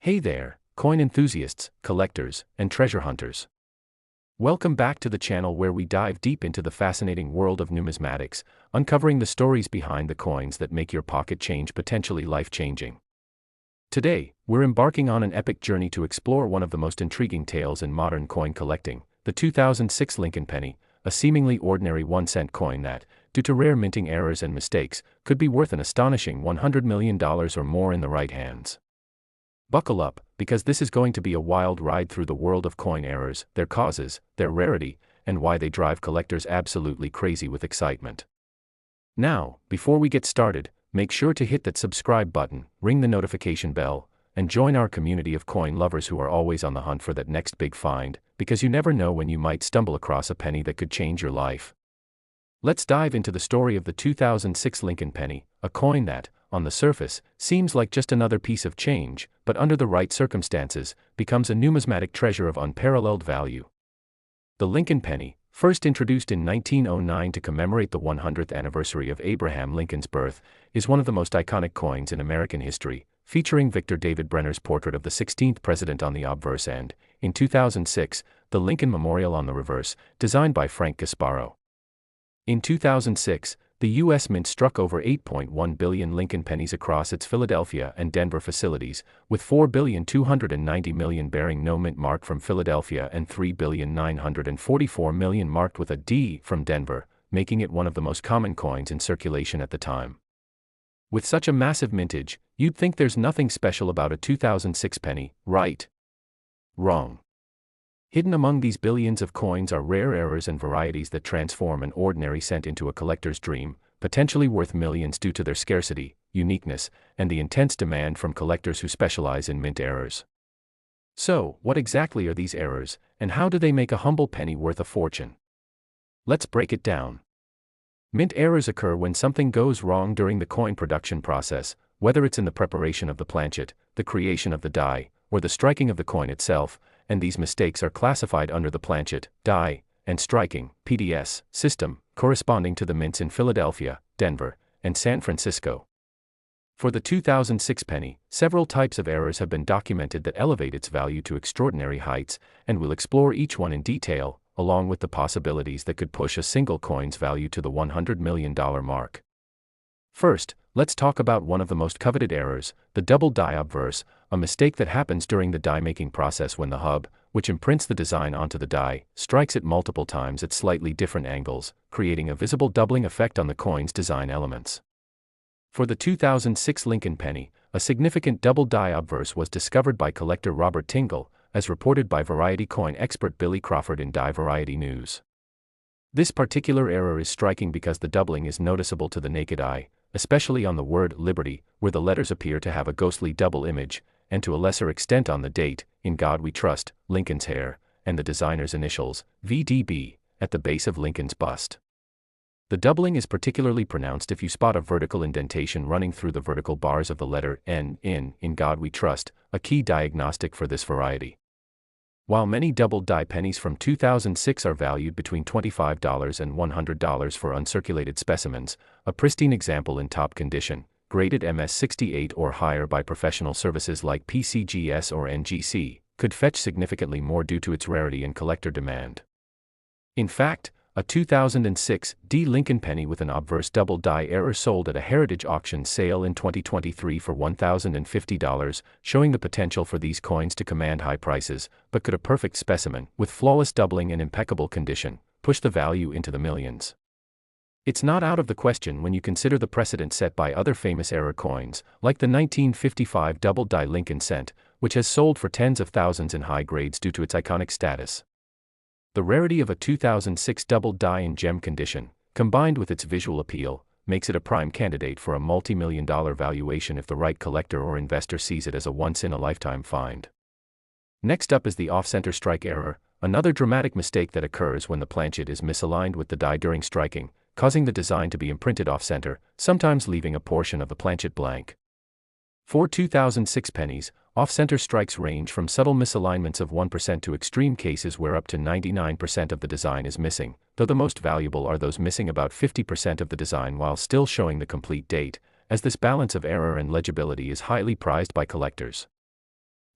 Hey there, coin enthusiasts, collectors, and treasure hunters. Welcome back to the channel where we dive deep into the fascinating world of numismatics, uncovering the stories behind the coins that make your pocket change potentially life-changing. Today, we're embarking on an epic journey to explore one of the most intriguing tales in modern coin collecting, the 2006 Lincoln penny, a seemingly ordinary 1-cent coin that, due to rare minting errors and mistakes, could be worth an astonishing $100 million or more in the right hands. Buckle up, because this is going to be a wild ride through the world of coin errors, their causes, their rarity, and why they drive collectors absolutely crazy with excitement. Now, before we get started, make sure to hit that subscribe button, ring the notification bell, and join our community of coin lovers who are always on the hunt for that next big find, because you never know when you might stumble across a penny that could change your life. Let's dive into the story of the 2006 Lincoln penny, a coin that, on the surface, seems like just another piece of change, but under the right circumstances, becomes a numismatic treasure of unparalleled value. The Lincoln penny, first introduced in 1909 to commemorate the 100th anniversary of Abraham Lincoln's birth, is one of the most iconic coins in American history, featuring Victor David Brenner's portrait of the 16th president on the obverse and, in 2006, the Lincoln Memorial on the reverse, designed by Frank Gasparo. In 2006, the U.S. Mint struck over 8.1 billion Lincoln pennies across its Philadelphia and Denver facilities, with 4,290 million bearing no mint mark from Philadelphia and 3,944 million marked with a D from Denver, making it one of the most common coins in circulation at the time. With such a massive mintage, you'd think there's nothing special about a 2006 penny, right? Wrong. Hidden among these billions of coins are rare errors and varieties that transform an ordinary cent into a collector's dream, potentially worth millions due to their scarcity, uniqueness, and the intense demand from collectors who specialize in mint errors. So, what exactly are these errors, and how do they make a humble penny worth a fortune? Let's break it down. Mint errors occur when something goes wrong during the coin production process, whether it's in the preparation of the planchet, the creation of the die, or the striking of the coin itself, and these mistakes are classified under the planchet, die, and striking (PDS) system, corresponding to the mints in Philadelphia, Denver, and San Francisco. For the 2006 penny, several types of errors have been documented that elevate its value to extraordinary heights, and we'll explore each one in detail, along with the possibilities that could push a single coin's value to the $100 million mark. First, let's talk about one of the most coveted errors, the double die obverse, a mistake that happens during the die-making process when the hub, which imprints the design onto the die, strikes it multiple times at slightly different angles, creating a visible doubling effect on the coin's design elements. For the 2006 Lincoln penny, a significant double die obverse was discovered by collector Robert Tingle, as reported by Variety coin expert Billy Crawford in Die Variety News. This particular error is striking because the doubling is noticeable to the naked eye, especially on the word Liberty, where the letters appear to have a ghostly double image, and to a lesser extent on the date, In God We Trust, Lincoln's hair, and the designer's initials, VDB, at the base of Lincoln's bust. The doubling is particularly pronounced if you spot a vertical indentation running through the vertical bars of the letter N in God We Trust, a key diagnostic for this variety. While many double die pennies from 2006 are valued between $25 and $100 for uncirculated specimens, a pristine example in top condition, graded MS68 or higher by professional services like PCGS or NGC, could fetch significantly more due to its rarity and collector demand. In fact, a 2006 D Lincoln penny with an obverse double die error sold at a heritage auction sale in 2023 for $1,050, showing the potential for these coins to command high prices, but could a perfect specimen, with flawless doubling and impeccable condition, push the value into the millions. It's not out of the question when you consider the precedent set by other famous error coins, like the 1955 double die Lincoln cent, which has sold for tens of thousands in high grades due to its iconic status. The rarity of a 2006 double die in gem condition, combined with its visual appeal, makes it a prime candidate for a multi-million-dollar valuation if the right collector or investor sees it as a once-in-a-lifetime find. Next up is the off-center strike error, another dramatic mistake that occurs when the planchet is misaligned with the die during striking, causing the design to be imprinted off-center, sometimes leaving a portion of the planchet blank. For 2006 pennies, off-center strikes range from subtle misalignments of 1% to extreme cases where up to 99% of the design is missing, though the most valuable are those missing about 50% of the design while still showing the complete date, as this balance of error and legibility is highly prized by collectors.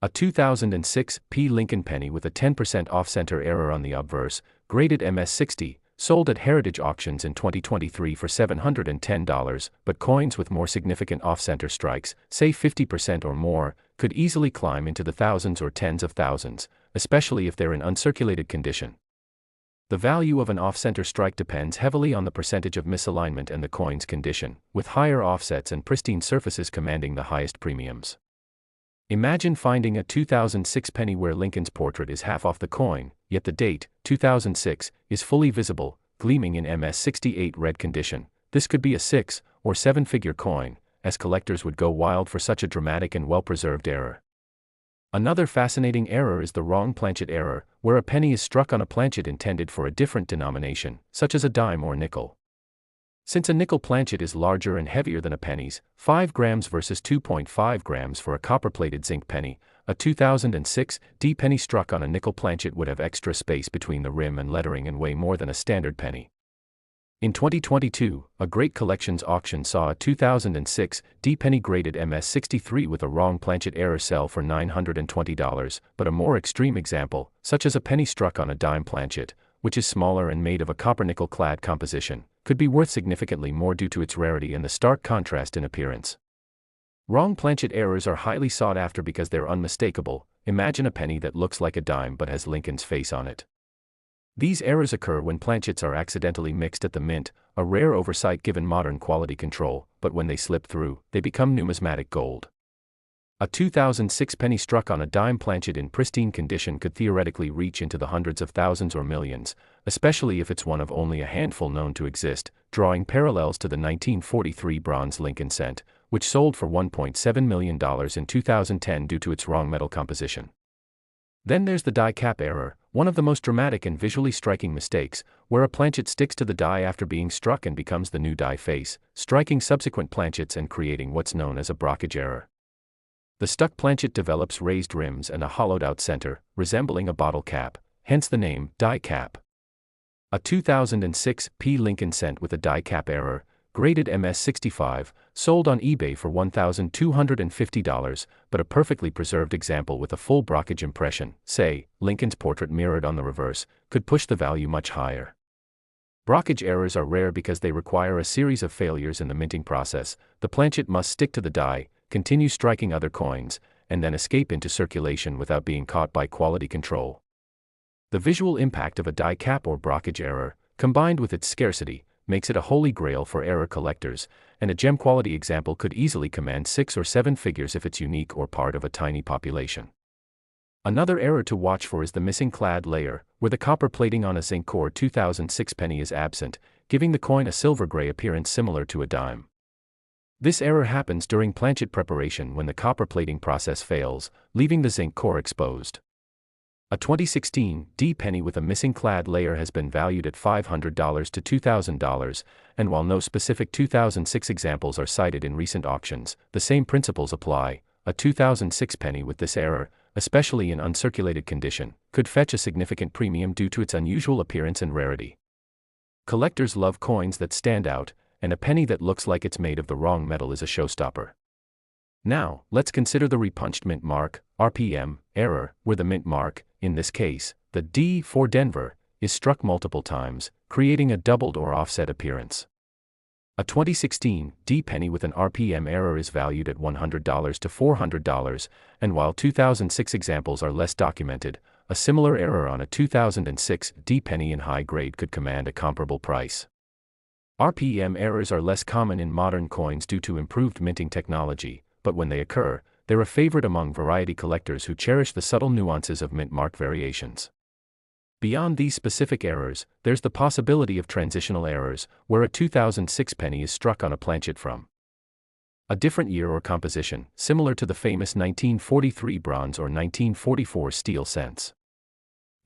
A 2006 P. Lincoln penny with a 10% off-center error on the obverse, graded MS60, sold at Heritage Auctions in 2023 for $710, but coins with more significant off-center strikes, say 50% or more, could easily climb into the thousands or tens of thousands, especially if they're in uncirculated condition. The value of an off-center strike depends heavily on the percentage of misalignment and the coin's condition, with higher offsets and pristine surfaces commanding the highest premiums. Imagine finding a 2006 penny where Lincoln's portrait is half off the coin, yet the date, 2006, is fully visible, gleaming in MS68 red condition. This could be a 6- or 7-figure coin, as collectors would go wild for such a dramatic and well-preserved error. Another fascinating error is the wrong planchet error, where a penny is struck on a planchet intended for a different denomination, such as a dime or nickel. Since a nickel planchet is larger and heavier than a penny's, 5 grams versus 2.5 grams for a copper-plated zinc penny, a 2006 D penny struck on a nickel planchet would have extra space between the rim and lettering and weigh more than a standard penny. In 2022, a Great Collections auction saw a 2006 D penny graded MS63 with a wrong planchet error sell for $920, but a more extreme example, such as a penny struck on a dime planchet, which is smaller and made of a copper-nickel clad composition, could be worth significantly more due to its rarity and the stark contrast in appearance. Wrong planchet errors are highly sought after because they're unmistakable. Imagine a penny that looks like a dime but has Lincoln's face on it. These errors occur when planchets are accidentally mixed at the mint, a rare oversight given modern quality control, but when they slip through, they become numismatic gold. A 2006 penny struck on a dime planchet in pristine condition could theoretically reach into the hundreds of thousands or millions, especially if it's one of only a handful known to exist, drawing parallels to the 1943 bronze Lincoln cent, which sold for $1.7 million in 2010 due to its wrong metal composition. Then there's the die cap error, one of the most dramatic and visually striking mistakes, where a planchet sticks to the die after being struck and becomes the new die face, striking subsequent planchets and creating what's known as a brockage error. The stuck planchet develops raised rims and a hollowed-out center, resembling a bottle cap, hence the name die cap. A 2006 P. Lincoln cent with a die cap error, graded MS65, sold on eBay for $1,250, but a perfectly preserved example with a full brockage impression, say, Lincoln's portrait mirrored on the reverse, could push the value much higher. Brockage errors are rare because they require a series of failures in the minting process. The planchet must stick to the die, continue striking other coins, and then escape into circulation without being caught by quality control. The visual impact of a die cap or brockage error, combined with its scarcity, makes it a holy grail for error collectors, and a gem quality example could easily command 6 or 7 figures if it's unique or part of a tiny population. Another error to watch for is the missing clad layer, where the copper plating on a zinc core 2006 penny is absent, giving the coin a silver-gray appearance similar to a dime. This error happens during planchet preparation when the copper plating process fails, leaving the zinc core exposed. A 2016 D penny with a missing clad layer has been valued at $500 to $2,000, and while no specific 2006 examples are cited in recent auctions, the same principles apply. A 2006 penny with this error, especially in uncirculated condition, could fetch a significant premium due to its unusual appearance and rarity. Collectors love coins that stand out, and a penny that looks like it's made of the wrong metal is a showstopper. Now, let's consider the repunched mint mark, RPM, error, where the mint mark, in this case, the D for Denver, is struck multiple times, creating a doubled or offset appearance. A 2016 D penny with an RPM error is valued at $100 to $400, and while 2006 examples are less documented, a similar error on a 2006 D penny in high grade could command a comparable price. RPM errors are less common in modern coins due to improved minting technology, but when they occur, they're a favorite among variety collectors who cherish the subtle nuances of mint mark variations. Beyond these specific errors, there's the possibility of transitional errors, where a 2006 penny is struck on a planchet from a different year or composition, similar to the famous 1943 bronze or 1944 steel cents.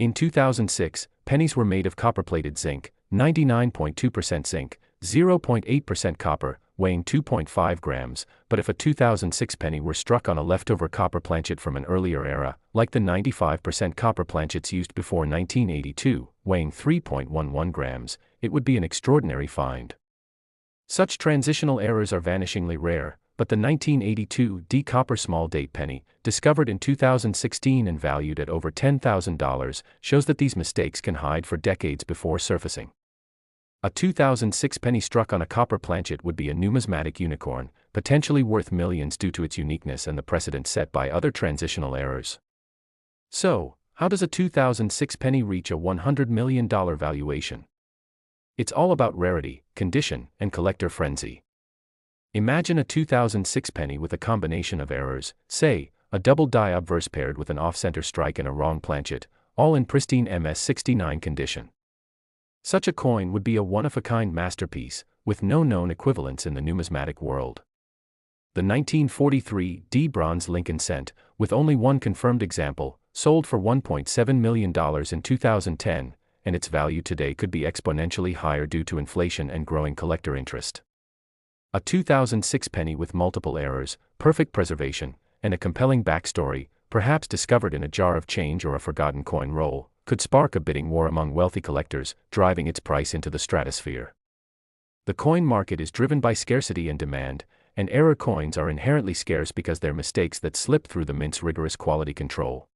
In 2006, pennies were made of copper-plated zinc, 99.2% zinc, 0.8% copper, weighing 2.5 grams, but if a 2006 penny were struck on a leftover copper planchet from an earlier era, like the 95% copper planchets used before 1982, weighing 3.11 grams, it would be an extraordinary find. Such transitional errors are vanishingly rare, but the 1982 D copper small date penny, discovered in 2016 and valued at over $10,000, shows that these mistakes can hide for decades before surfacing. A 2006 penny struck on a copper planchet would be a numismatic unicorn, potentially worth millions due to its uniqueness and the precedent set by other transitional errors. So, how does a 2006 penny reach a $100 million valuation? It's all about rarity, condition, and collector frenzy. Imagine a 2006 penny with a combination of errors, say, a double die obverse paired with an off-center strike and a wrong planchet, all in pristine MS69 condition. Such a coin would be a one-of-a-kind masterpiece, with no known equivalents in the numismatic world. The 1943 D bronze Lincoln cent, with only one confirmed example, sold for $1.7 million in 2010, and its value today could be exponentially higher due to inflation and growing collector interest. A 2006 penny with multiple errors, perfect preservation, and a compelling backstory, perhaps discovered in a jar of change or a forgotten coin roll, could spark a bidding war among wealthy collectors, driving its price into the stratosphere. The coin market is driven by scarcity and demand, and error coins are inherently scarce because they're mistakes that slip through the mint's rigorous quality control.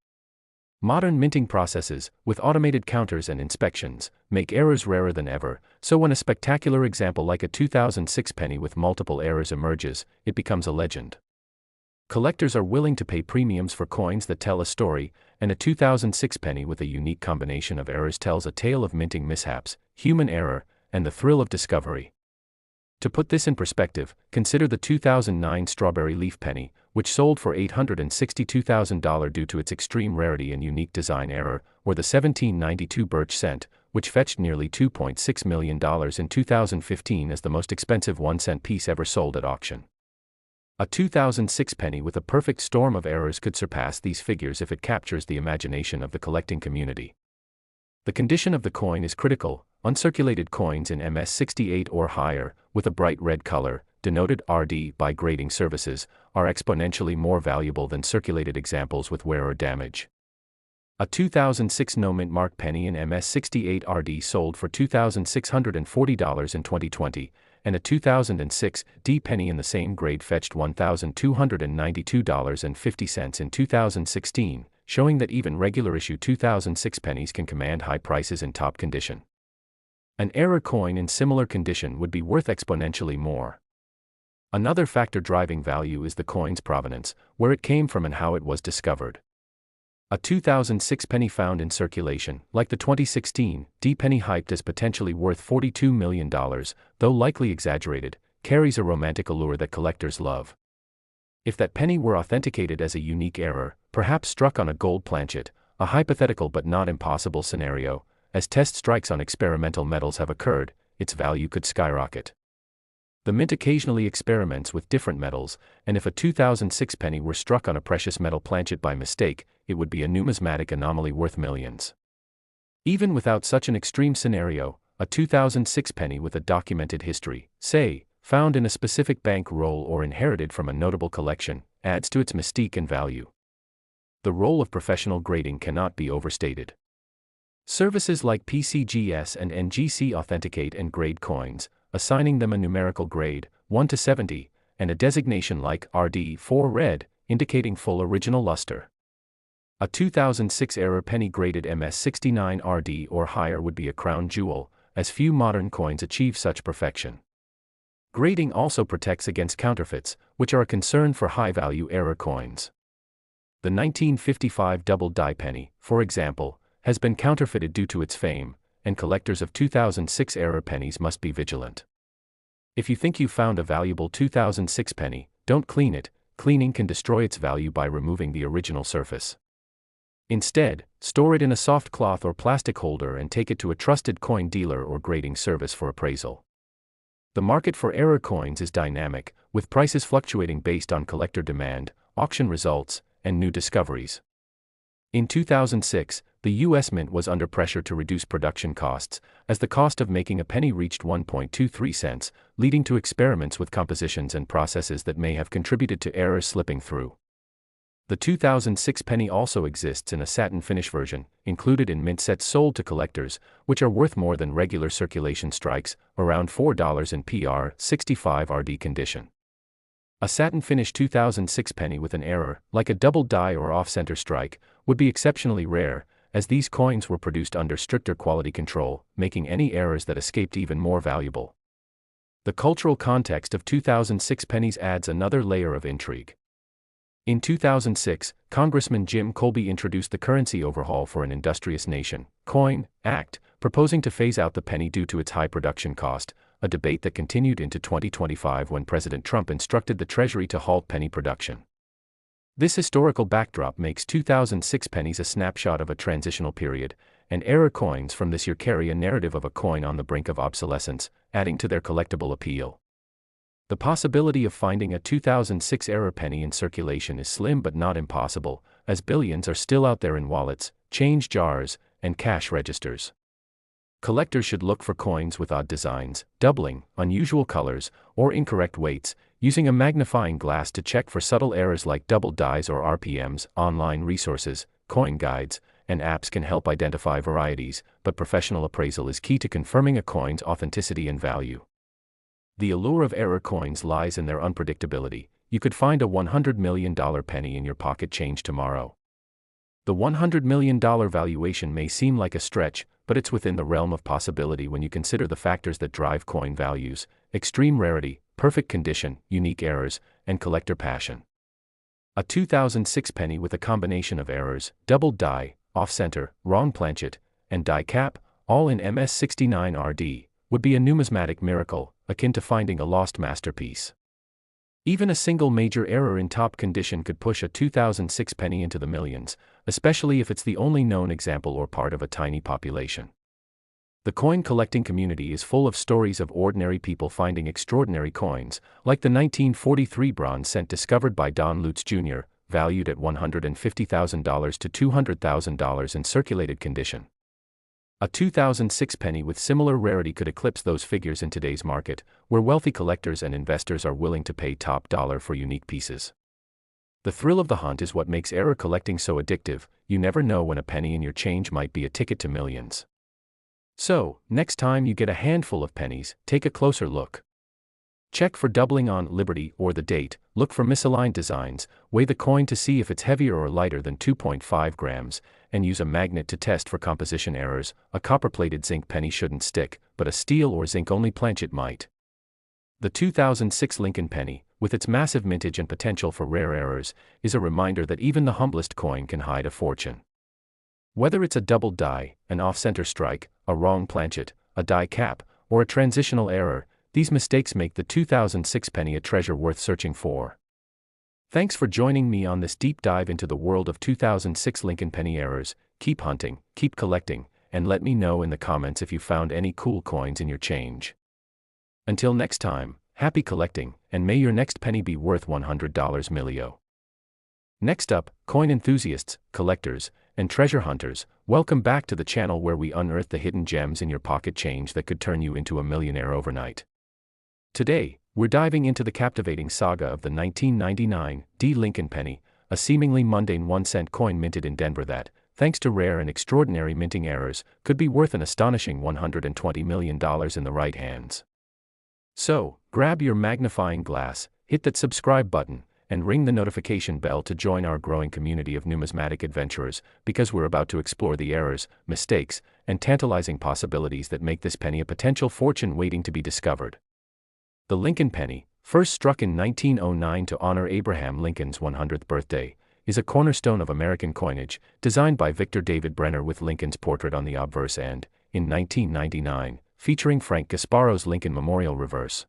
Modern minting processes, with automated counters and inspections, make errors rarer than ever, so when a spectacular example like a 2006 penny with multiple errors emerges, it becomes a legend. Collectors are willing to pay premiums for coins that tell a story, and a 2006 penny with a unique combination of errors tells a tale of minting mishaps, human error, and the thrill of discovery. To put this in perspective, consider the 2009 strawberry leaf penny, which sold for $862,000 due to its extreme rarity and unique design error, or the 1792 birch cent, which fetched nearly $2.6 million in 2015 as the most expensive 1-cent piece ever sold at auction. A 2006 penny with a perfect storm of errors could surpass these figures if it captures the imagination of the collecting community. The condition of the coin is critical. Uncirculated coins in MS68 or higher, with a bright red color, denoted RD by grading services, are exponentially more valuable than circulated examples with wear or damage. A 2006 no-mint mark penny in MS68 RD sold for $2,640 in 2020, and a 2006 D penny in the same grade fetched $1,292.50 in 2016, showing that even regular-issue 2006 pennies can command high prices in top condition. An error coin in similar condition would be worth exponentially more. Another factor driving value is the coin's provenance, where it came from and how it was discovered. A 2006 penny found in circulation, like the 2016 D penny hyped as potentially worth $42 million, though likely exaggerated, carries a romantic allure that collectors love. If that penny were authenticated as a unique error, perhaps struck on a gold planchet, a hypothetical but not impossible scenario, as test strikes on experimental metals have occurred, its value could skyrocket. The mint occasionally experiments with different metals, and if a 2006 penny were struck on a precious metal planchet by mistake, it would be a numismatic anomaly worth millions. Even without such an extreme scenario, a 2006 penny with a documented history, say, found in a specific bank roll or inherited from a notable collection, adds to its mystique and value. The role of professional grading cannot be overstated. Services like PCGS and NGC authenticate and grade coins, assigning them a numerical grade, 1 to 70, and a designation like RD for red, indicating full original luster. A 2006 error penny graded MS69 RD or higher would be a crown jewel, as few modern coins achieve such perfection. Grading also protects against counterfeits, which are a concern for high-value error coins. The 1955 double die penny, for example, has been counterfeited due to its fame, and collectors of 2006 error pennies must be vigilant. If you think you found a valuable 2006 penny, don't clean it. Cleaning can destroy its value by removing the original surface. Instead, store it in a soft cloth or plastic holder and take it to a trusted coin dealer or grading service for appraisal. The market for error coins is dynamic, with prices fluctuating based on collector demand, auction results, and new discoveries. In 2006, the U.S. Mint was under pressure to reduce production costs, as the cost of making a penny reached 1.23 cents, leading to experiments with compositions and processes that may have contributed to errors slipping through. The 2006 penny also exists in a satin finish version, included in mint sets sold to collectors, which are worth more than regular circulation strikes, around $4 in PR 65 RD condition. A satin-finished 2006 penny with an error, like a double die or off-center strike, would be exceptionally rare, as these coins were produced under stricter quality control, making any errors that escaped even more valuable. The cultural context of 2006 pennies adds another layer of intrigue. In 2006, Congressman Jim Colby introduced the Currency Overhaul for an Industrious Nation (Coin) Act, proposing to phase out the penny due to its high production cost, a debate that continued into 2025 when President Trump instructed the Treasury to halt penny production. This historical backdrop makes 2006 pennies a snapshot of a transitional period, and error coins from this year carry a narrative of a coin on the brink of obsolescence, adding to their collectible appeal. The possibility of finding a 2006 error penny in circulation is slim but not impossible, as billions are still out there in wallets, change jars, and cash registers. Collectors should look for coins with odd designs, doubling, unusual colors, or incorrect weights, using a magnifying glass to check for subtle errors like double dies or RPMs. Online resources, coin guides, and apps can help identify varieties, but professional appraisal is key to confirming a coin's authenticity and value. The allure of error coins lies in their unpredictability. You could find a $100 million penny in your pocket change tomorrow. The $100 million valuation may seem like a stretch, but it's within the realm of possibility when you consider the factors that drive coin values: extreme rarity, perfect condition, unique errors, and collector passion. A 2006 penny with a combination of errors, double die, off-center, wrong planchet, and die cap, all in MS69RD, would be a numismatic miracle, akin to finding a lost masterpiece. Even a single major error in top condition could push a 2006 penny into the millions, especially if it's the only known example or part of a tiny population. The coin collecting community is full of stories of ordinary people finding extraordinary coins, like the 1943 bronze cent discovered by Don Lutz Jr., valued at $150,000 to $200,000 in circulated condition. A 2006 penny with similar rarity could eclipse those figures in today's market, where wealthy collectors and investors are willing to pay top dollar for unique pieces. The thrill of the hunt is what makes error collecting so addictive. You never know when a penny in your change might be a ticket to millions. So, next time you get a handful of pennies, take a closer look. Check for doubling on Liberty or the date, look for misaligned designs, weigh the coin to see if it's heavier or lighter than 2.5 grams, and use a magnet to test for composition errors. A copper-plated zinc penny shouldn't stick, but a steel or zinc-only planchet might. The 2006 Lincoln penny, with its massive mintage and potential for rare errors, is a reminder that even the humblest coin can hide a fortune. Whether it's a double die, an off-center strike, a wrong planchet, a die cap, or a transitional error, these mistakes make the 2006 penny a treasure worth searching for. Thanks for joining me on this deep dive into the world of 2006 Lincoln penny errors. Keep hunting, keep collecting, and let me know in the comments if you found any cool coins in your change. Until next time, happy collecting, and may your next penny be worth $100 millio. Next up, coin enthusiasts, collectors, and treasure hunters, welcome back to the channel where we unearth the hidden gems in your pocket change that could turn you into a millionaire overnight. Today, we're diving into the captivating saga of the 1999 D. Lincoln penny, a seemingly mundane 1-cent coin minted in Denver that, thanks to rare and extraordinary minting errors, could be worth an astonishing $120 million in the right hands. So, grab your magnifying glass, hit that subscribe button, and ring the notification bell to join our growing community of numismatic adventurers, because we're about to explore the errors, mistakes, and tantalizing possibilities that make this penny a potential fortune waiting to be discovered. The Lincoln penny, first struck in 1909 to honor Abraham Lincoln's 100th birthday, is a cornerstone of American coinage, designed by Victor David Brenner with Lincoln's portrait on the obverse and, in 1999, featuring Frank Gasparo's Lincoln Memorial reverse.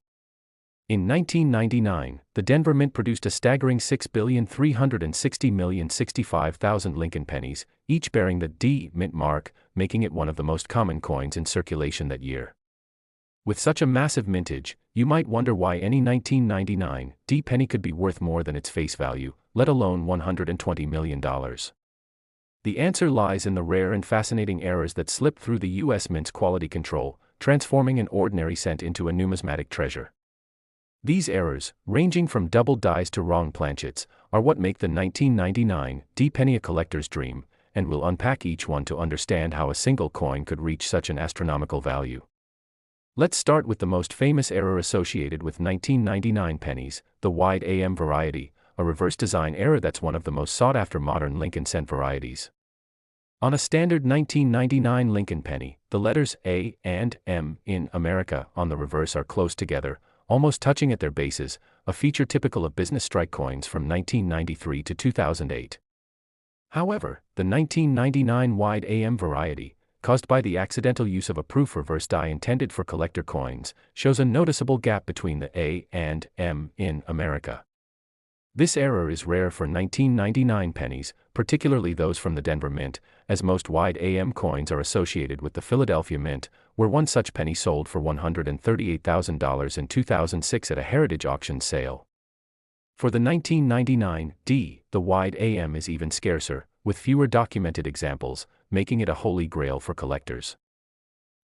In 1999, the Denver Mint produced a staggering 6,360,065,000 Lincoln pennies, each bearing the D Mint mark, making it one of the most common coins in circulation that year. With such a massive mintage, you might wonder why any 1999 D penny could be worth more than its face value, let alone $120 million. The answer lies in the rare and fascinating errors that slip through the U.S. Mint's quality control, transforming an ordinary cent into a numismatic treasure. These errors, ranging from double dies to wrong planchets, are what make the 1999 D penny a collector's dream, and we'll unpack each one to understand how a single coin could reach such an astronomical value. Let's start with the most famous error associated with 1999 pennies, the wide AM variety, a reverse design error that's one of the most sought-after modern Lincoln cent varieties. On a standard 1999 Lincoln penny, the letters A and M in America on the reverse are close together, almost touching at their bases, a feature typical of business strike coins from 1993 to 2008. However, the 1999 wide AM variety, caused by the accidental use of a proof reverse die intended for collector coins, shows a noticeable gap between the A and M in America. This error is rare for 1999 pennies, particularly those from the Denver Mint, as most wide AM coins are associated with the Philadelphia Mint, where one such penny sold for $138,000 in 2006 at a heritage auction sale. For the 1999 D, the wide AM is even scarcer, with fewer documented examples, making it a holy grail for collectors.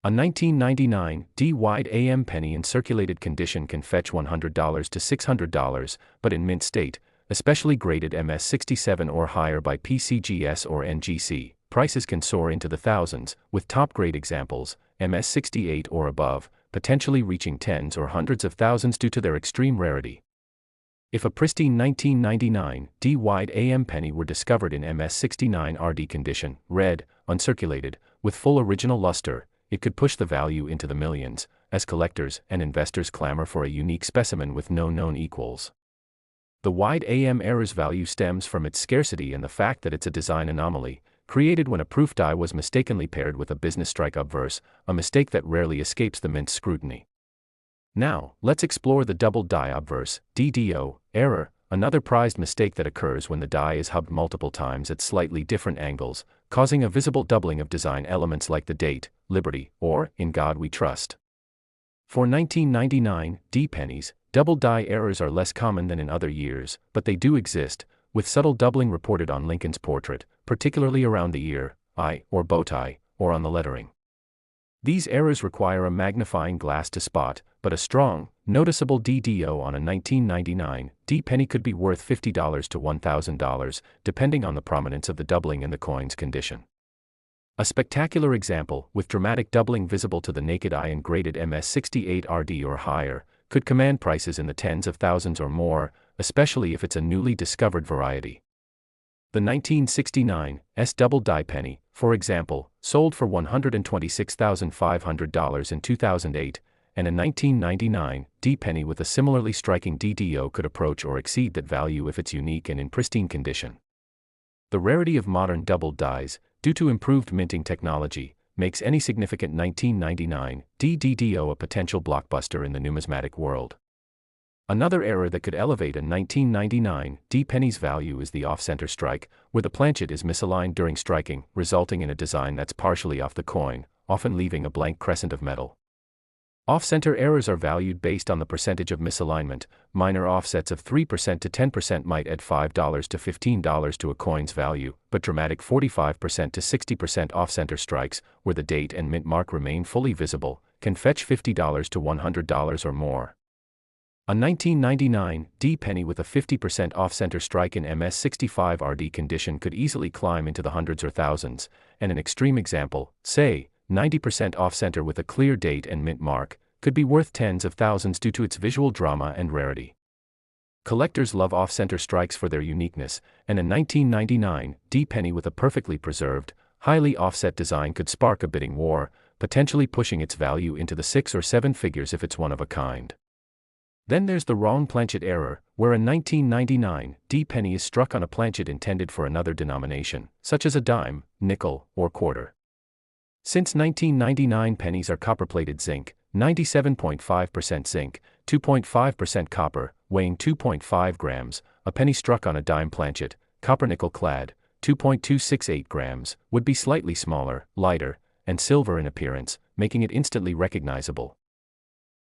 A 1999 D wide AM penny in circulated condition can fetch $100 to $600, but in mint state, especially graded MS67 or higher by PCGS or NGC, prices can soar into the thousands, with top-grade examples, MS68 or above, potentially reaching tens or hundreds of thousands due to their extreme rarity. If a pristine 1999 D wide AM penny were discovered in MS69 RD condition, red, uncirculated, with full original luster, it could push the value into the millions, as collectors and investors clamor for a unique specimen with no known equals. The wide AM error's value stems from its scarcity and the fact that it's a design anomaly, created when a proof die was mistakenly paired with a business strike obverse, a mistake that rarely escapes the mint's scrutiny. Now, let's explore the double die obverse, DDO, error, another prized mistake that occurs when the die is hubbed multiple times at slightly different angles, causing a visible doubling of design elements like the date, Liberty, or In God We Trust. For 1999 D pennies, double die errors are less common than in other years, but they do exist, with subtle doubling reported on Lincoln's portrait, particularly around the ear, eye, or bow tie, or on the lettering. These errors require a magnifying glass to spot, but a strong, noticeable DDO on a 1999 D penny could be worth $50 to $1,000, depending on the prominence of the doubling and the coin's condition. A spectacular example, with dramatic doubling visible to the naked eye and graded MS68 RD or higher, could command prices in the tens of thousands or more, especially if it's a newly discovered variety. The 1969 S double die penny, for example, sold for $126,500 in 2008, and a 1999 D penny with a similarly striking DDO could approach or exceed that value if it's unique and in pristine condition. The rarity of modern double dies, due to improved minting technology, makes any significant 1999 D DDO a potential blockbuster in the numismatic world. Another error that could elevate a 1999 D penny's value is the off-center strike, where the planchet is misaligned during striking, resulting in a design that's partially off the coin, often leaving a blank crescent of metal. Off-center errors are valued based on the percentage of misalignment. Minor offsets of 3% to 10% might add $5 to $15 to a coin's value, but dramatic 45% to 60% off-center strikes, where the date and mint mark remain fully visible, can fetch $50 to $100 or more. A 1999 D penny with a 50% off-center strike in MS65 RD condition could easily climb into the hundreds or thousands, and an extreme example, say, 90% off-center with a clear date and mint mark, could be worth tens of thousands due to its visual drama and rarity. Collectors love off-center strikes for their uniqueness, and a 1999 D penny with a perfectly preserved, highly offset design could spark a bidding war, potentially pushing its value into the 6 or 7 figures if it's one of a kind. Then there's the wrong planchet error, where a 1999 D penny is struck on a planchet intended for another denomination, such as a dime, nickel, or quarter. Since 1999 pennies are copper-plated zinc, 97.5% zinc, 2.5% copper, weighing 2.5 grams, a penny struck on a dime planchet, copper-nickel clad, 2.268 grams, would be slightly smaller, lighter, and silver in appearance, making it instantly recognizable.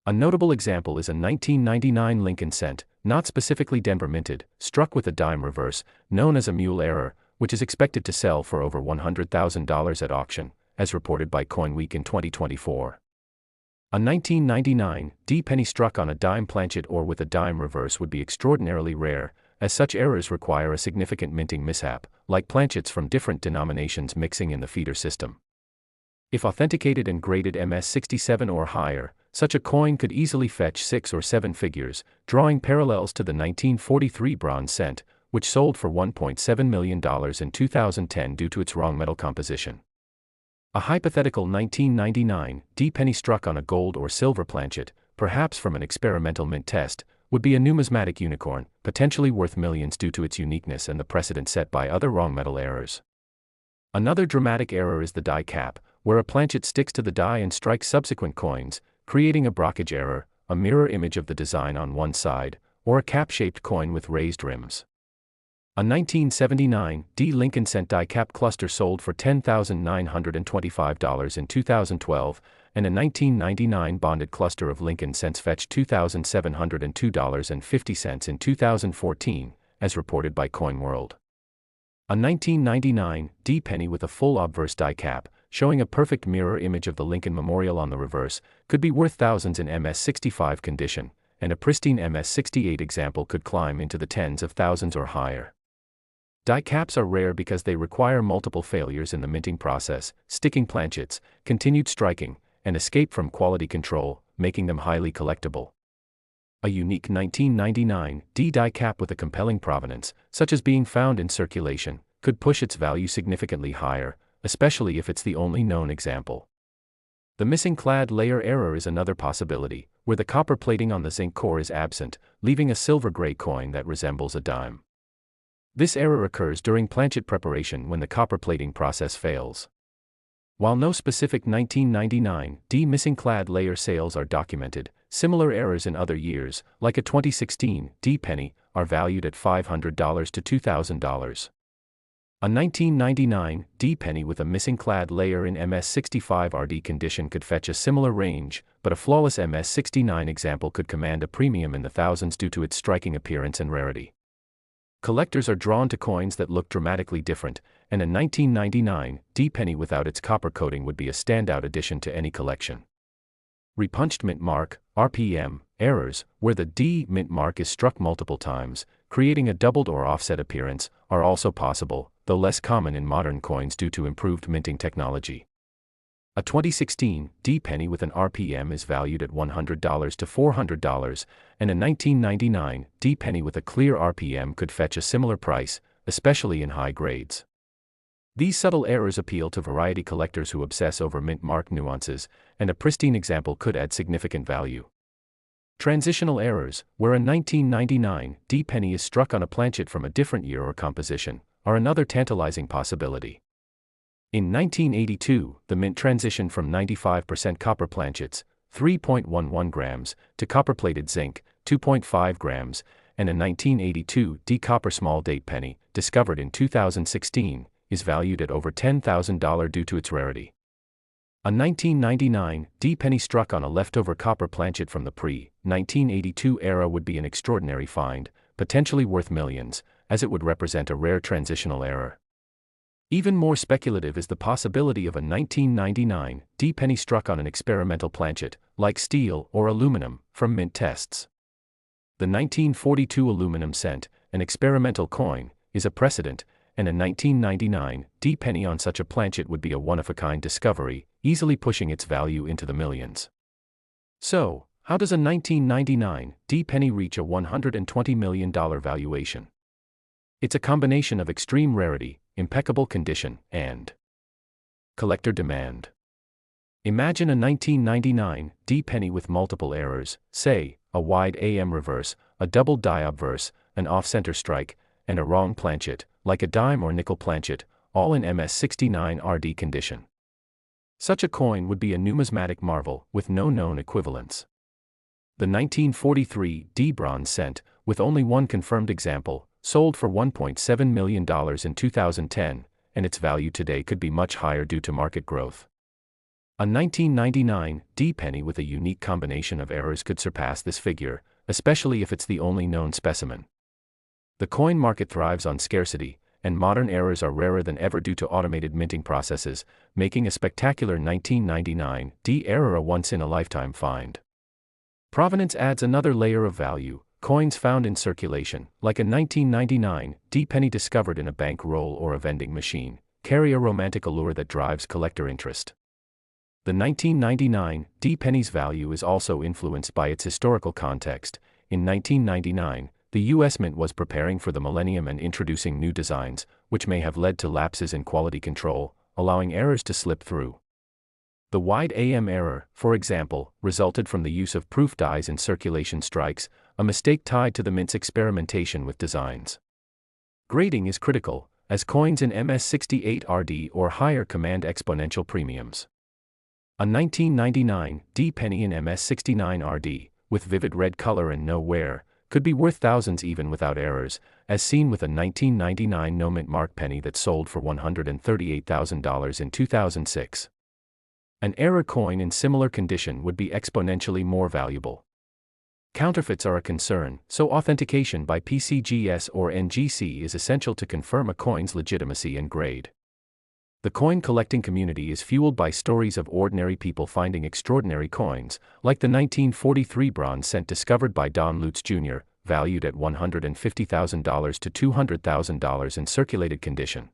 A notable example is a 1999 Lincoln cent, not specifically Denver minted, struck with a dime reverse, known as a mule error, which is expected to sell for over $100,000 at auction, as reported by CoinWeek in 2024. A 1999 D penny struck on a dime planchet or with a dime reverse would be extraordinarily rare, as such errors require a significant minting mishap, like planchets from different denominations mixing in the feeder system. If authenticated and graded MS67 or higher, such a coin could easily fetch 6 or 7 figures, drawing parallels to the 1943 bronze cent, which sold for $1.7 million in 2010 due to its wrong metal composition. A hypothetical 1999 D penny struck on a gold or silver planchet, perhaps from an experimental mint test, would be a numismatic unicorn, potentially worth millions due to its uniqueness and the precedent set by other wrong metal errors. Another dramatic error is the die cap, where a planchet sticks to the die and strikes subsequent coins, creating a brockage error, a mirror image of the design on one side, or a cap-shaped coin with raised rims. A 1979 D Lincoln cent die cap cluster sold for $10,925 in 2012, and a 1999 bonded cluster of Lincoln cents fetched $2,702.50 in 2014, as reported by CoinWorld. A 1999 D penny with a full obverse die cap, showing a perfect mirror image of the Lincoln Memorial on the reverse, could be worth thousands in MS-65 condition, and a pristine MS-68 example could climb into the tens of thousands or higher. Die caps are rare because they require multiple failures in the minting process, sticking planchets, continued striking, and escape from quality control, making them highly collectible. A unique 1999 D die cap with a compelling provenance, such as being found in circulation, could push its value significantly higher, especially if it's the only known example. The missing clad layer error is another possibility, where the copper plating on the zinc core is absent, leaving a silver-gray coin that resembles a dime. This error occurs during planchet preparation when the copper plating process fails. While no specific 1999 D missing clad layer sales are documented, similar errors in other years, like a 2016 D penny, are valued at $500 to $2,000. A 1999 D penny with a missing clad layer in MS-65 RD condition could fetch a similar range, but a flawless MS-69 example could command a premium in the thousands due to its striking appearance and rarity. Collectors are drawn to coins that look dramatically different, and a 1999 D penny without its copper coating would be a standout addition to any collection. Repunched mint mark, RPM, errors, where the D mint mark is struck multiple times, creating a doubled or offset appearance, are also possible, though less common in modern coins due to improved minting technology. A 2016 D penny with an RPM is valued at $100 to $400, and a 1999 D penny with a clear RPM could fetch a similar price, especially in high grades. These subtle errors appeal to variety collectors who obsess over mint mark nuances, and a pristine example could add significant value. Transitional errors, where a 1999 D penny is struck on a planchet from a different year or composition, are another tantalizing possibility. In 1982, the mint transitioned from 95% copper planchets, 3.11 grams, to copper-plated zinc, 2.5 grams, and a 1982 D copper small date penny, discovered in 2016, is valued at over $10,000 due to its rarity. A 1999 D penny struck on a leftover copper planchet from the pre-1982 era would be an extraordinary find, potentially worth millions, as it would represent a rare transitional error. Even more speculative is the possibility of a 1999 D penny struck on an experimental planchet, like steel or aluminum, from mint tests. The 1942 aluminum cent, an experimental coin, is a precedent, and a 1999 D penny on such a planchet would be a one-of-a-kind discovery, easily pushing its value into the millions. So, how does a 1999 D penny reach a $120 million valuation? It's a combination of extreme rarity, impeccable condition, and collector demand. Imagine a 1999 D penny with multiple errors, say, a wide AM reverse, a double die obverse, an off-center strike, and a wrong planchet, like a dime or nickel planchet, all in MS-69 RD condition. Such a coin would be a numismatic marvel, with no known equivalents. The 1943 D bronze cent, with only one confirmed example, sold for $1.7 million in 2010, and its value today could be much higher due to market growth. A 1999 D penny with a unique combination of errors could surpass this figure, especially if it's the only known specimen. The coin market thrives on scarcity, and modern errors are rarer than ever due to automated minting processes, making a spectacular 1999 D error a once-in-a-lifetime find. Provenance adds another layer of value. Coins found in circulation, like a 1999 D penny discovered in a bank roll or a vending machine, carry a romantic allure that drives collector interest. The 1999 D penny's value is also influenced by its historical context. In 1999, the U.S. Mint was preparing for the millennium and introducing new designs, which may have led to lapses in quality control, allowing errors to slip through. The wide AM error, for example, resulted from the use of proof dies in circulation strikes, a mistake tied to the Mint's experimentation with designs. Grading is critical, as coins in MS68RD or higher command exponential premiums. A 1999 D penny in MS69RD, with vivid red color and no wear, could be worth thousands even without errors, as seen with a 1999 no mint mark penny that sold for $138,000 in 2006. An error coin in similar condition would be exponentially more valuable. Counterfeits are a concern, so authentication by PCGS or NGC is essential to confirm a coin's legitimacy and grade. The coin collecting community is fueled by stories of ordinary people finding extraordinary coins, like the 1943 bronze cent discovered by Don Lutz Jr., valued at $150,000 to $200,000 in circulated condition.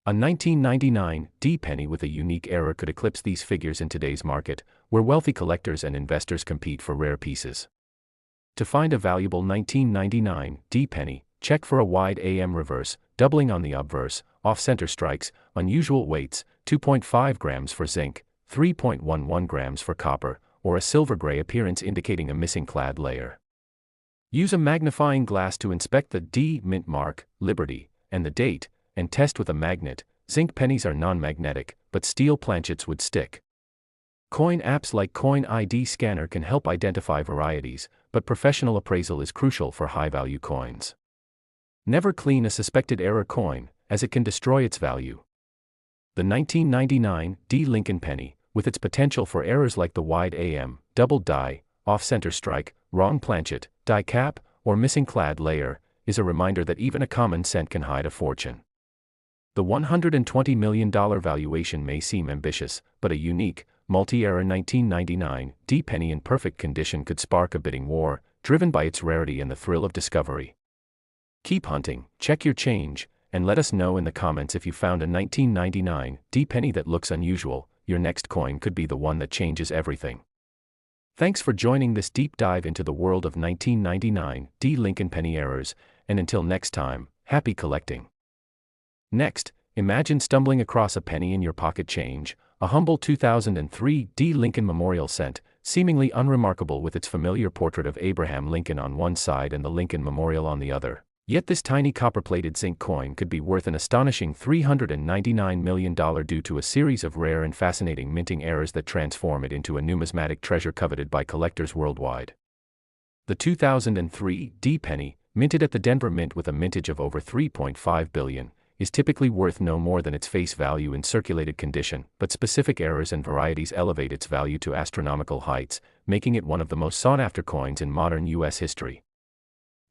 A 1999 D penny with a unique error could eclipse these figures in today's market, where wealthy collectors and investors compete for rare pieces. To find a valuable 1999 D penny, check for a wide AM reverse, doubling on the obverse, off-center strikes, unusual weights, 2.5 grams for zinc, 3.11 grams for copper, or a silver-gray appearance indicating a missing clad layer. Use a magnifying glass to inspect the D mint mark, Liberty, and the date, and test with a magnet. Zinc pennies are non-magnetic, but steel planchets would stick. Coin apps like Coin ID Scanner can help identify varieties, but professional appraisal is crucial for high-value coins. Never clean a suspected error coin, as it can destroy its value. The 1999 D Lincoln penny, with its potential for errors like the wide AM, double die, off-center strike, wrong planchet, die cap, or missing clad layer, is a reminder that even a common cent can hide a fortune. The $120 million valuation may seem ambitious, but a unique, multi-error 1999 D penny in perfect condition could spark a bidding war, driven by its rarity and the thrill of discovery. Keep hunting, check your change, and let us know in the comments if you found a 1999 D penny that looks unusual. Your next coin could be the one that changes everything. Thanks for joining this deep dive into the world of 1999 D Lincoln penny errors, and until next time, happy collecting. Next, imagine stumbling across a penny in your pocket change, a humble 2003 D Lincoln memorial cent, seemingly unremarkable with its familiar portrait of Abraham Lincoln on one side and the Lincoln Memorial on the other. Yet this tiny copper-plated zinc coin could be worth an astonishing $399 million due to a series of rare and fascinating minting errors that transform it into a numismatic treasure coveted by collectors worldwide. The 2003 D penny, minted at the Denver Mint with a mintage of over 3.5 billion, is typically worth no more than its face value in circulated condition, but specific errors and varieties elevate its value to astronomical heights, making it one of the most sought-after coins in modern U.S. history.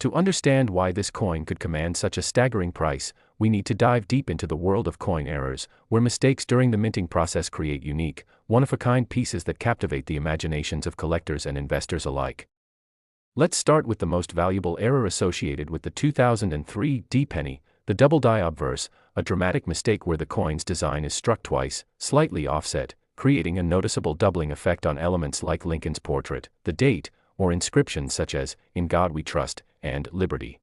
To understand why this coin could command such a staggering price, we need to dive deep into the world of coin errors, where mistakes during the minting process create unique, one-of-a-kind pieces that captivate the imaginations of collectors and investors alike. Let's start with the most valuable error associated with the 2003 D penny, the double die obverse, a dramatic mistake where the coin's design is struck twice, slightly offset, creating a noticeable doubling effect on elements like Lincoln's portrait, the date, or inscriptions such as, "In God We Trust," and "Liberty."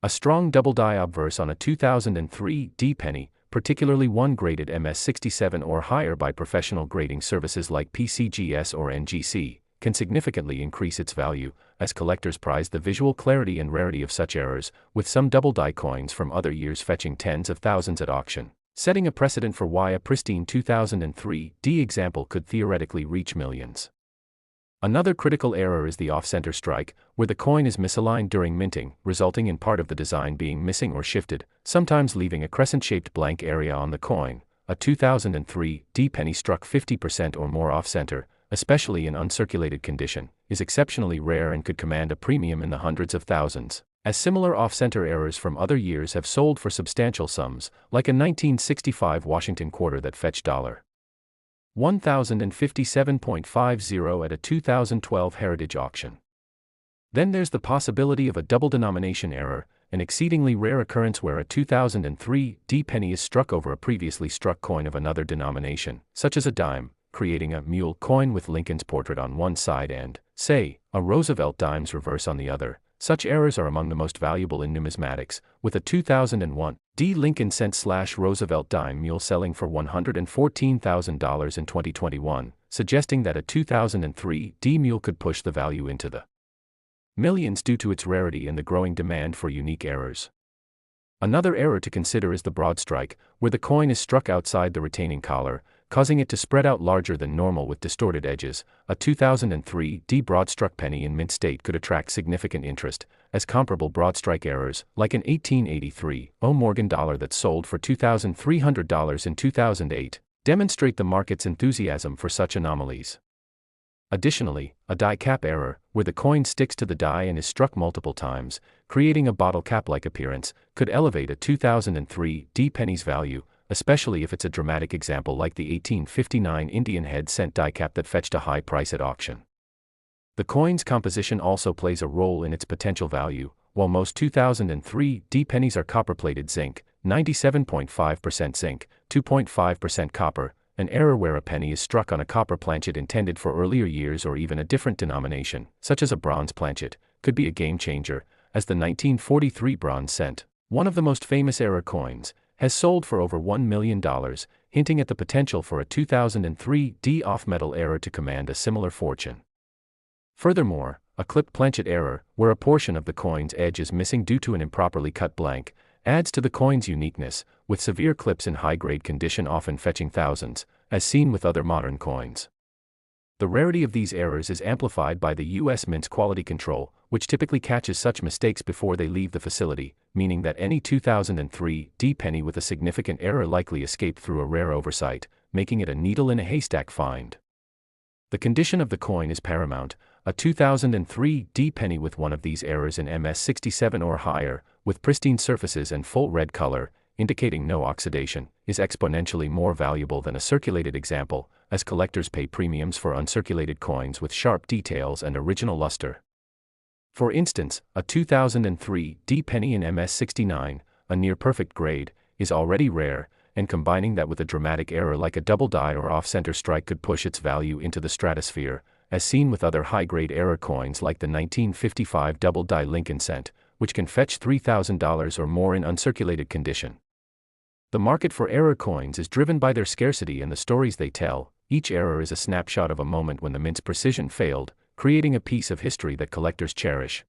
A strong double die obverse on a 2003 D penny, particularly one graded MS67 or higher by professional grading services like PCGS or NGC, can significantly increase its value, as collectors prize the visual clarity and rarity of such errors, with some double die coins from other years fetching tens of thousands at auction, setting a precedent for why a pristine 2003 D example could theoretically reach millions. Another critical error is the off-center strike, where the coin is misaligned during minting, resulting in part of the design being missing or shifted, sometimes leaving a crescent-shaped blank area on the coin. A 2003 D penny struck 50% or more off-center, especially in uncirculated condition, is exceptionally rare and could command a premium in the hundreds of thousands, as similar off-center errors from other years have sold for substantial sums, like a 1965 Washington quarter that fetched $1,057.50 at a 2012 Heritage auction. Then there's the possibility of a double denomination error, an exceedingly rare occurrence where a 2003 D penny is struck over a previously struck coin of another denomination, such as a dime, creating a mule coin with Lincoln's portrait on one side and, say, a Roosevelt dime's reverse on the other. Such errors are among the most valuable in numismatics, with a 2001 D Lincoln cent/Roosevelt dime mule selling for $114,000 in 2021, suggesting that a 2003 D mule could push the value into the millions due to its rarity and the growing demand for unique errors. Another error to consider is the broad strike, where the coin is struck outside the retaining collar, causing it to spread out larger than normal with distorted edges. A 2003 D broad-struck penny in mint state could attract significant interest, as comparable broad-strike errors, like an 1883 O Morgan dollar that sold for $2,300 in 2008, demonstrate the market's enthusiasm for such anomalies. Additionally, a die cap error, where the coin sticks to the die and is struck multiple times, creating a bottle cap-like appearance, could elevate a 2003 D penny's value, especially if it's a dramatic example like the 1859 Indian head cent die cap that fetched a high price at auction. The coin's composition also plays a role in its potential value. While most 2003 D pennies are copper-plated zinc, 97.5% zinc, 2.5% copper, an error where a penny is struck on a copper planchet intended for earlier years or even a different denomination, such as a bronze planchet, could be a game-changer, as the 1943 bronze cent, one of the most famous error coins, has sold for over $1 million, hinting at the potential for a 2003 D off-metal error to command a similar fortune. Furthermore, a clipped planchet error, where a portion of the coin's edge is missing due to an improperly cut blank, adds to the coin's uniqueness, with severe clips in high-grade condition often fetching thousands, as seen with other modern coins. The rarity of these errors is amplified by the U.S. Mint's quality control, which typically catches such mistakes before they leave the facility, meaning that any 2003 D penny with a significant error likely escaped through a rare oversight, making it a needle-in-a-haystack find. The condition of the coin is paramount. A 2003 D penny with one of these errors in MS67 or higher, with pristine surfaces and full red color, indicating no oxidation, is exponentially more valuable than a circulated example, as collectors pay premiums for uncirculated coins with sharp details and original luster. For instance, a 2003 D penny in MS69, a near-perfect grade, is already rare, and combining that with a dramatic error like a double die or off-center strike could push its value into the stratosphere, as seen with other high-grade error coins like the 1955 double die Lincoln cent, which can fetch $3,000 or more in uncirculated condition. The market for error coins is driven by their scarcity and the stories they tell. Each error is a snapshot of a moment when the mint's precision failed, creating a piece of history that collectors cherish.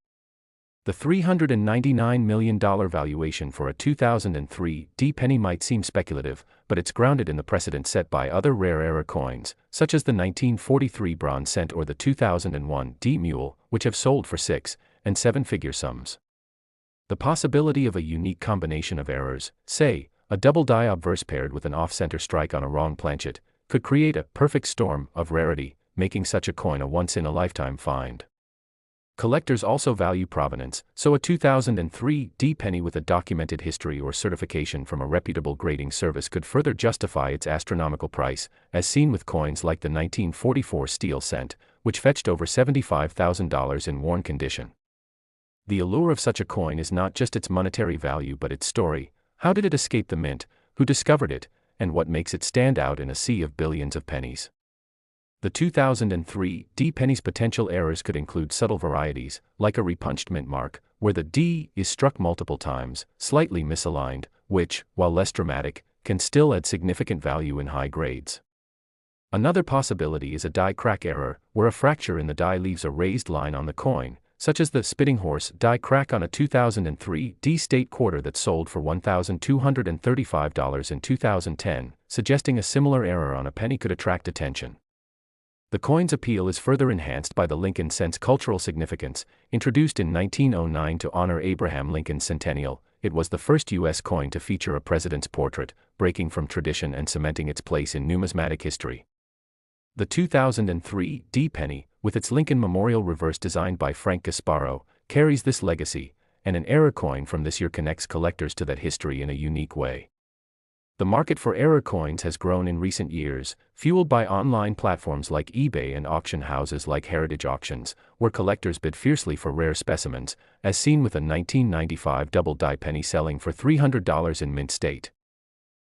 The $399 million valuation for a 2003 D penny might seem speculative, but it's grounded in the precedent set by other rare error coins, such as the 1943 bronze cent or the 2001 D mule, which have sold for six- and seven-figure sums. The possibility of a unique combination of errors, say, a double die obverse paired with an off-center strike on a wrong planchet, could create a perfect storm of rarity, making such a coin a once-in-a-lifetime find. Collectors also value provenance, so a 2003 D penny with a documented history or certification from a reputable grading service could further justify its astronomical price, as seen with coins like the 1944 steel cent, which fetched over $75,000 in worn condition. The allure of such a coin is not just its monetary value but its story. How did it escape the mint, who discovered it, and what makes it stand out in a sea of billions of pennies? The 2003 D penny's potential errors could include subtle varieties, like a repunched mint mark, where the D is struck multiple times, slightly misaligned, which, while less dramatic, can still add significant value in high grades. Another possibility is a die crack error, where a fracture in the die leaves a raised line on the coin, such as the spitting horse die crack on a 2003 D state quarter that sold for $1,235 in 2010, suggesting a similar error on a penny could attract attention. The coin's appeal is further enhanced by the Lincoln cent's cultural significance. Introduced in 1909 to honor Abraham Lincoln's centennial, it was the first U.S. coin to feature a president's portrait, breaking from tradition and cementing its place in numismatic history. The 2003 D penny, with its Lincoln Memorial reverse designed by Frank Gasparo, carries this legacy, and an error coin from this year connects collectors to that history in a unique way. The market for error coins has grown in recent years, fueled by online platforms like eBay and auction houses like Heritage Auctions, where collectors bid fiercely for rare specimens, as seen with a 1995 double die penny selling for $300 in mint state.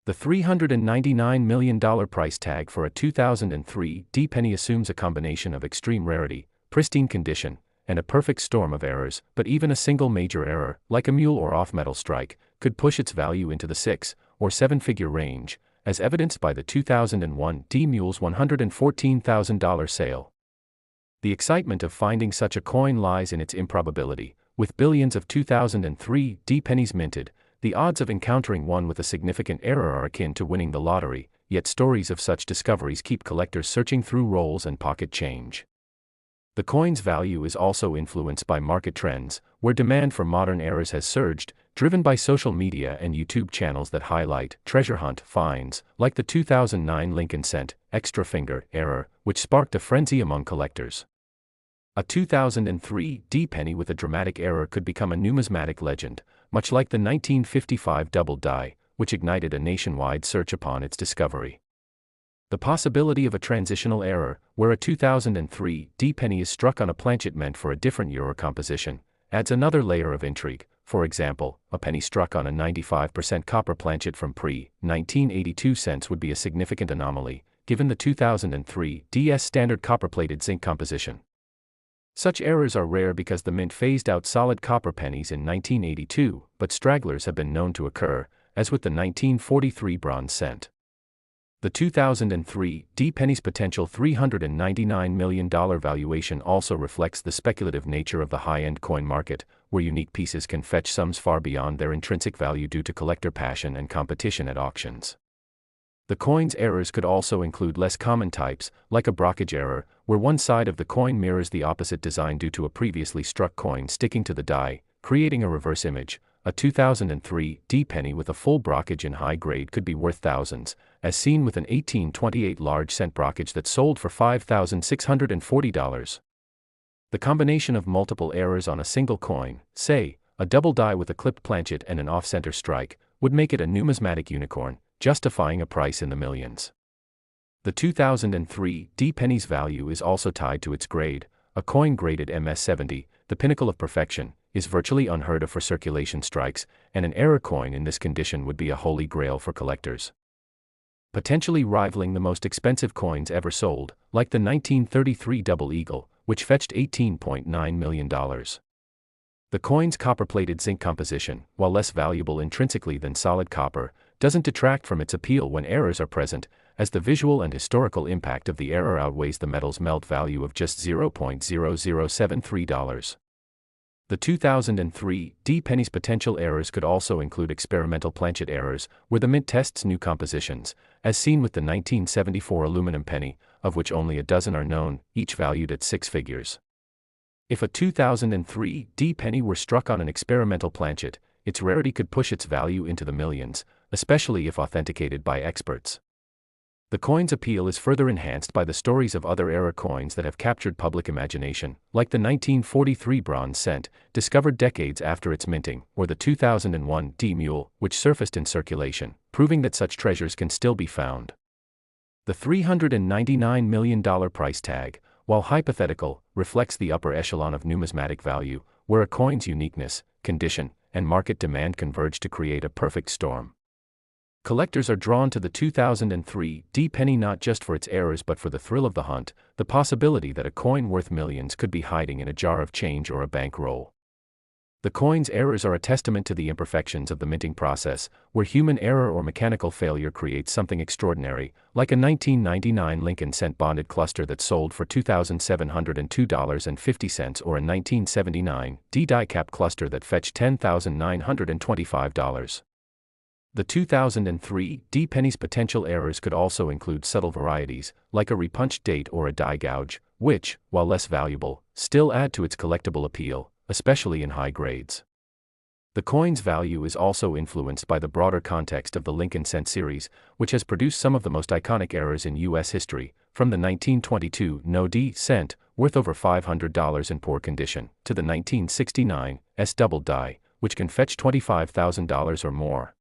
The $399 million price tag for a 2003 D-penny assumes a combination of extreme rarity, pristine condition, and a perfect storm of errors, but even a single major error, like a mule or off-metal strike, could push its value into the six- or seven-figure range, as evidenced by the 2001 D-Mule's $114,000 sale. The excitement of finding such a coin lies in its improbability. With billions of 2003 D-pennies minted, the odds of encountering one with a significant error are akin to winning the lottery, yet stories of such discoveries keep collectors searching through rolls and pocket change. The coin's value is also influenced by market trends, where demand for modern errors has surged, driven by social media and YouTube channels that highlight treasure hunt finds, like the 2009 Lincoln Cent extra finger error, which sparked a frenzy among collectors. A 2003 D-penny with a dramatic error could become a numismatic legend, much like the 1955 double die, which ignited a nationwide search upon its discovery. The possibility of a transitional error, where a 2003 D-penny is struck on a planchet meant for a different euro composition, adds another layer of intrigue. For example, a penny struck on a 95% copper planchet from pre-1982 cents would be a significant anomaly, given the 2003 DS standard copper-plated zinc composition. Such errors are rare because the mint phased out solid copper pennies in 1982, but stragglers have been known to occur, as with the 1943 bronze cent. The 2003 D-penny's potential $399 million valuation also reflects the speculative nature of the high-end coin market, where unique pieces can fetch sums far beyond their intrinsic value due to collector passion and competition at auctions. The coin's errors could also include less common types, like a brockage error, where one side of the coin mirrors the opposite design due to a previously struck coin sticking to the die, creating a reverse image. A 2003 D-penny with a full brockage in high grade could be worth thousands, as seen with an 1828 large cent brockage that sold for $5,640. The combination of multiple errors on a single coin, say, a double die with a clipped planchet and an off-center strike, would make it a numismatic unicorn, justifying a price in the millions. The 2003 D-penny's value is also tied to its grade. A coin graded MS-70, the pinnacle of perfection, is virtually unheard of for circulation strikes, and an error coin in this condition would be a holy grail for collectors, potentially rivaling the most expensive coins ever sold, like the 1933 Double Eagle, which fetched $18.9 million. The coin's copper-plated zinc composition, while less valuable intrinsically than solid copper, doesn't detract from its appeal when errors are present, as the visual and historical impact of the error outweighs the metal's melt value of just $0.0073. The 2003 D-penny's potential errors could also include experimental planchet errors, where the mint tests new compositions, as seen with the 1974 aluminum penny, of which only a dozen are known, each valued at six figures. If a 2003 D-penny were struck on an experimental planchet, its rarity could push its value into the millions, especially if authenticated by experts. The coin's appeal is further enhanced by the stories of other era coins that have captured public imagination, like the 1943 bronze cent, discovered decades after its minting, or the 2001 D-Mule, which surfaced in circulation, proving that such treasures can still be found. The $399 million price tag, while hypothetical, reflects the upper echelon of numismatic value, where a coin's uniqueness, condition, and market demand converge to create a perfect storm. Collectors are drawn to the 2003 D-penny not just for its errors but for the thrill of the hunt, the possibility that a coin worth millions could be hiding in a jar of change or a bankroll. The coin's errors are a testament to the imperfections of the minting process, where human error or mechanical failure creates something extraordinary, like a 1999 Lincoln Cent bonded cluster that sold for $2,702.50 or a 1979 D-die-cap cluster that fetched $10,925. The 2003 D-penny's potential errors could also include subtle varieties, like a repunched date or a die gouge, which, while less valuable, still add to its collectible appeal, especially in high grades. The coin's value is also influenced by the broader context of the Lincoln Cent series, which has produced some of the most iconic errors in U.S. history, from the 1922 No-D cent, worth over $500 in poor condition, to the 1969 S double die, which can fetch $25,000 or more.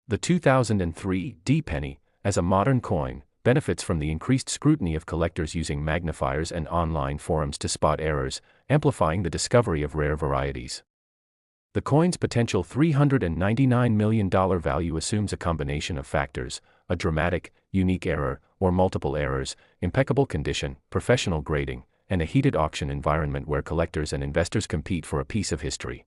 The 2003 D-penny, as a modern coin, benefits from the increased scrutiny of collectors using magnifiers and online forums to spot errors, amplifying the discovery of rare varieties. The coin's potential $399 million value assumes a combination of factors: a dramatic, unique error, or multiple errors, impeccable condition, professional grading, and a heated auction environment where collectors and investors compete for a piece of history.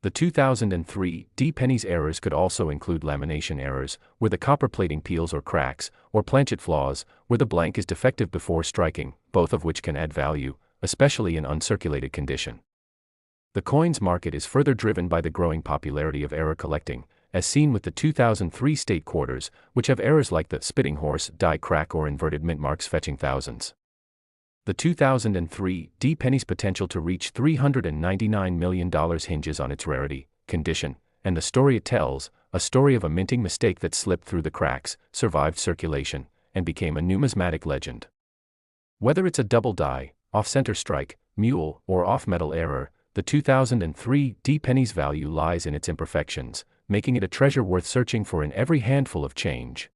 The 2003 Pennies errors could also include lamination errors, where the copper plating peels or cracks, or planchet flaws, where the blank is defective before striking, both of which can add value, especially in uncirculated condition. The coin's market is further driven by the growing popularity of error collecting, as seen with the 2003 state quarters, which have errors like the spitting horse, die crack, or inverted mint marks fetching thousands. The 2003 Pennies' potential to reach $399 million hinges on its rarity, condition, and the story it tells, a story of a minting mistake that slipped through the cracks, survived circulation, and became a numismatic legend. Whether it's a double die, off-center strike, mule, or off-metal error, the 2003 Pennies' value lies in its imperfections, making it a treasure worth searching for in every handful of change.